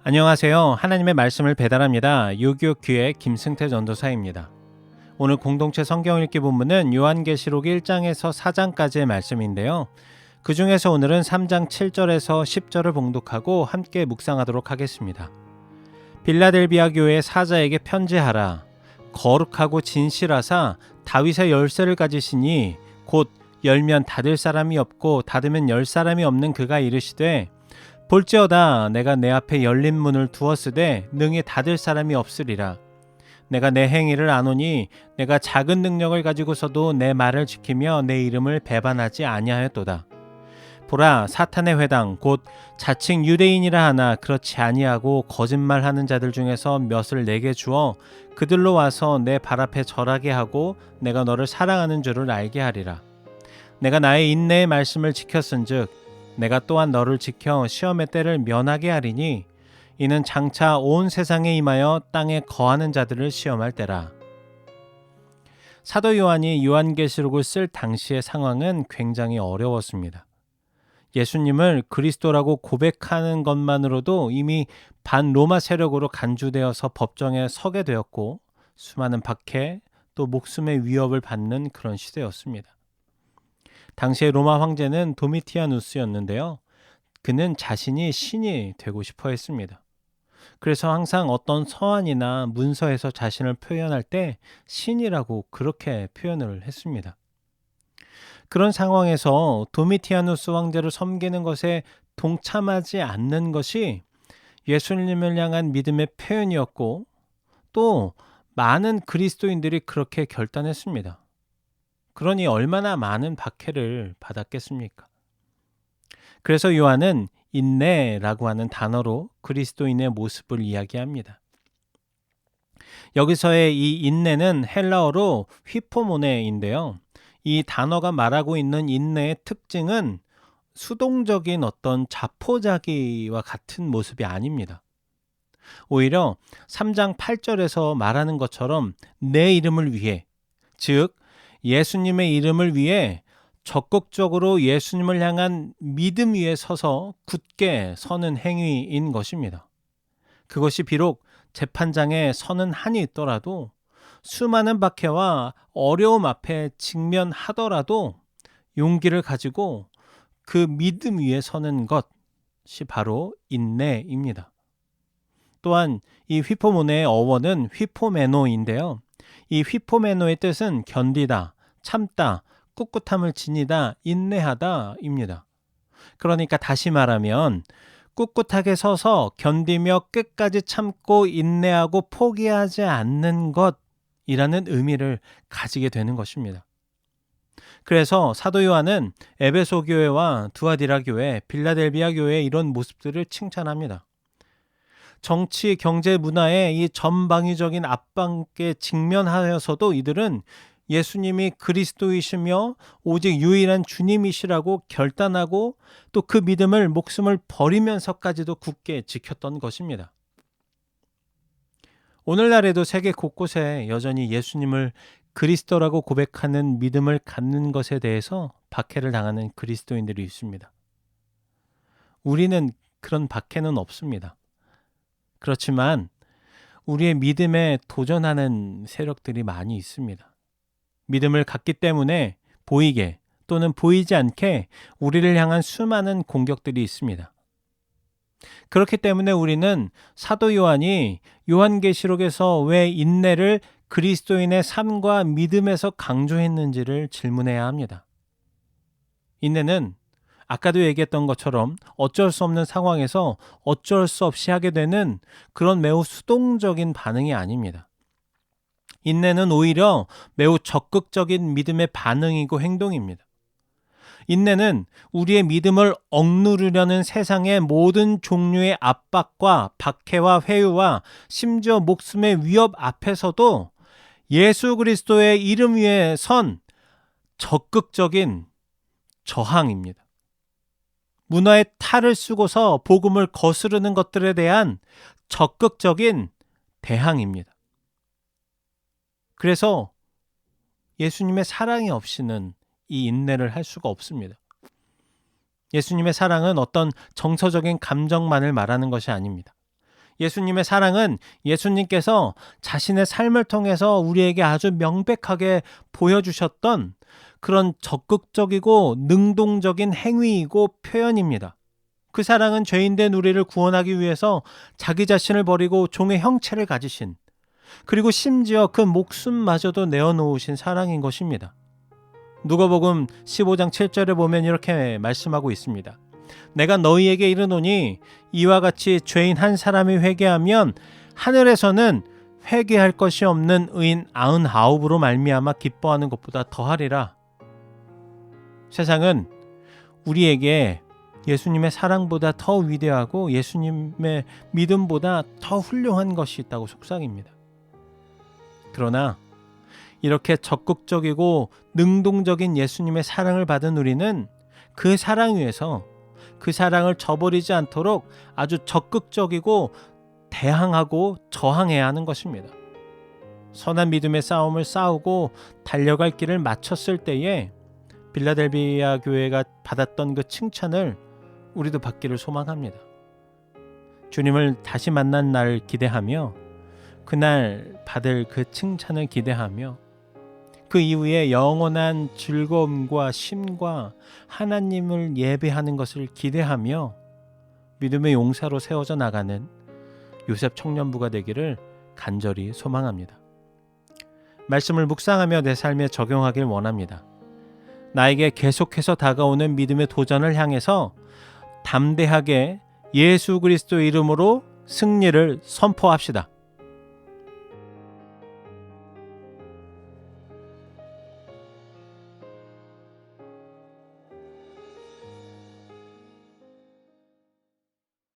안녕하세요. 하나님의 말씀을 배달합니다. 요교교의 김승태 전도사입니다. 오늘 공동체 성경 읽기 본문은 요한계시록 1장에서 4장까지의 말씀인데요. 그 중에서 오늘은 3장 7절에서 10절을 봉독하고 함께 묵상하도록 하겠습니다. 빌라델비아 교회 사자에게 편지하라. 거룩하고 진실하사 다윗의 열쇠를 가지시니 곧 열면 닫을 사람이 없고 닫으면 열 사람이 없는 그가 이르시되 볼지어다 내가 내 앞에 열린 문을 두었으되 능히 닫을 사람이 없으리라. 내가 내 행위를 아노니 내가 작은 능력을 가지고서도 내 말을 지키며 내 이름을 배반하지 아니하였도다. 보라, 사탄의 회당 곧 자칭 유대인이라 하나 그렇지 아니하고 거짓말하는 자들 중에서 몇을 내게 주어 그들로 와서 내 발 앞에 절하게 하고 내가 너를 사랑하는 줄을 알게 하리라. 내가 나의 인내의 말씀을 지켰은즉 내가 또한 너를 지켜 시험의 때를 면하게 하리니 이는 장차 온 세상에 임하여 땅에 거하는 자들을 시험할 때라. 사도 요한이 요한계시록을 쓸 당시의 상황은 굉장히 어려웠습니다. 예수님을 그리스도라고 고백하는 것만으로도 이미 반로마 세력으로 간주되어서 법정에 서게 되었고 수많은 박해 또 목숨의 위협을 받는 그런 시대였습니다. 당시의 로마 황제는 도미티아누스였는데요. 그는 자신이 신이 되고 싶어 했습니다. 그래서 항상 어떤 서한이나 문서에서 자신을 표현할 때 신이라고 그렇게 표현을 했습니다. 그런 상황에서 도미티아누스 황제를 섬기는 것에 동참하지 않는 것이 예수님을 향한 믿음의 표현이었고 또 많은 그리스도인들이 그렇게 결단했습니다. 그러니 얼마나 많은 박해를 받았겠습니까? 그래서 요한은 인내라고 하는 단어로 그리스도인의 모습을 이야기합니다. 여기서의 이 인내는 헬라어로 휘포모네인데요. 이 단어가 말하고 있는 인내의 특징은 수동적인 어떤 자포자기와 같은 모습이 아닙니다. 오히려 3장 8절에서 말하는 것처럼 내 이름을 위해, 즉 예수님의 이름을 위해 적극적으로 예수님을 향한 믿음 위에 서서 굳게 서는 행위인 것입니다. 그것이 비록 재판장에 서는 한이 있더라도 수많은 박해와 어려움 앞에 직면하더라도 용기를 가지고 그 믿음 위에 서는 것이 바로 인내입니다. 또한 이 휘포모네의 어원은 휘포메노인데요. 이 휘포메노의 뜻은 견디다, 참다, 꿋꿋함을 지니다, 인내하다입니다. 그러니까 다시 말하면 꿋꿋하게 서서 견디며 끝까지 참고 인내하고 포기하지 않는 것이라는 의미를 가지게 되는 것입니다. 그래서 사도 요한은 에베소 교회와 두아디라 교회, 빌라델비아 교회의 이런 모습들을 칭찬합니다. 정치, 경제, 문화의 이 전방위적인 압박에 직면하여서도 이들은 예수님이 그리스도이시며 오직 유일한 주님이시라고 결단하고 또 그 믿음을 목숨을 버리면서까지도 굳게 지켰던 것입니다. 오늘날에도 세계 곳곳에 여전히 예수님을 그리스도라고 고백하는 믿음을 갖는 것에 대해서 박해를 당하는 그리스도인들이 있습니다. 우리는 그런 박해는 없습니다. 그렇지만 우리의 믿음에 도전하는 세력들이 많이 있습니다. 믿음을 갖기 때문에 보이게 또는 보이지 않게 우리를 향한 수많은 공격들이 있습니다. 그렇기 때문에 우리는 사도 요한이 요한계시록에서 왜 인내를 그리스도인의 삶과 믿음에서 강조했는지를 질문해야 합니다. 인내는 아까도 얘기했던 것처럼 어쩔 수 없는 상황에서 어쩔 수 없이 하게 되는 그런 매우 수동적인 반응이 아닙니다. 인내는 오히려 매우 적극적인 믿음의 반응이고 행동입니다. 인내는 우리의 믿음을 억누르려는 세상의 모든 종류의 압박과 박해와 회유와 심지어 목숨의 위협 앞에서도 예수 그리스도의 이름 위에 선 적극적인 저항입니다. 문화의 탈을 쓰고서 복음을 거스르는 것들에 대한 적극적인 대항입니다. 그래서 예수님의 사랑이 없이는 이 인내를 할 수가 없습니다. 예수님의 사랑은 어떤 정서적인 감정만을 말하는 것이 아닙니다. 예수님의 사랑은 예수님께서 자신의 삶을 통해서 우리에게 아주 명백하게 보여주셨던 그런 적극적이고 능동적인 행위이고 표현입니다. 그 사랑은 죄인된 우리를 구원하기 위해서 자기 자신을 버리고 종의 형체를 가지신, 그리고 심지어 그 목숨마저도 내어놓으신 사랑인 것입니다. 누가복음 15장 7절에 보면 이렇게 말씀하고 있습니다. 내가 너희에게 이르노니 이와 같이 죄인 한 사람이 회개하면 하늘에서는 회개할 것이 없는 의인 99으로 말미암아 기뻐하는 것보다 더하리라. 세상은 우리에게 예수님의 사랑보다 더 위대하고 예수님의 믿음보다 더 훌륭한 것이 있다고 속삭입니다. 그러나 이렇게 적극적이고 능동적인 예수님의 사랑을 받은 우리는 그 사랑 위에서 그 사랑을 저버리지 않도록 아주 적극적이고 대항하고 저항해야 하는 것입니다. 선한 믿음의 싸움을 싸우고 달려갈 길을 마쳤을 때에 빌라델비아 교회가 받았던 그 칭찬을 우리도 받기를 소망합니다. 주님을 다시 만난 날 기대하며 그날 받을 그 칭찬을 기대하며 그 이후에 영원한 즐거움과 쉼과 하나님을 예배하는 것을 기대하며 믿음의 용사로 세워져 나가는 요셉 청년부가 되기를 간절히 소망합니다. 말씀을 묵상하며 내 삶에 적용하길 원합니다. 나에게 계속해서 다가오는 믿음의 도전을 향해서 담대하게 예수 그리스도 이름으로 승리를 선포합시다.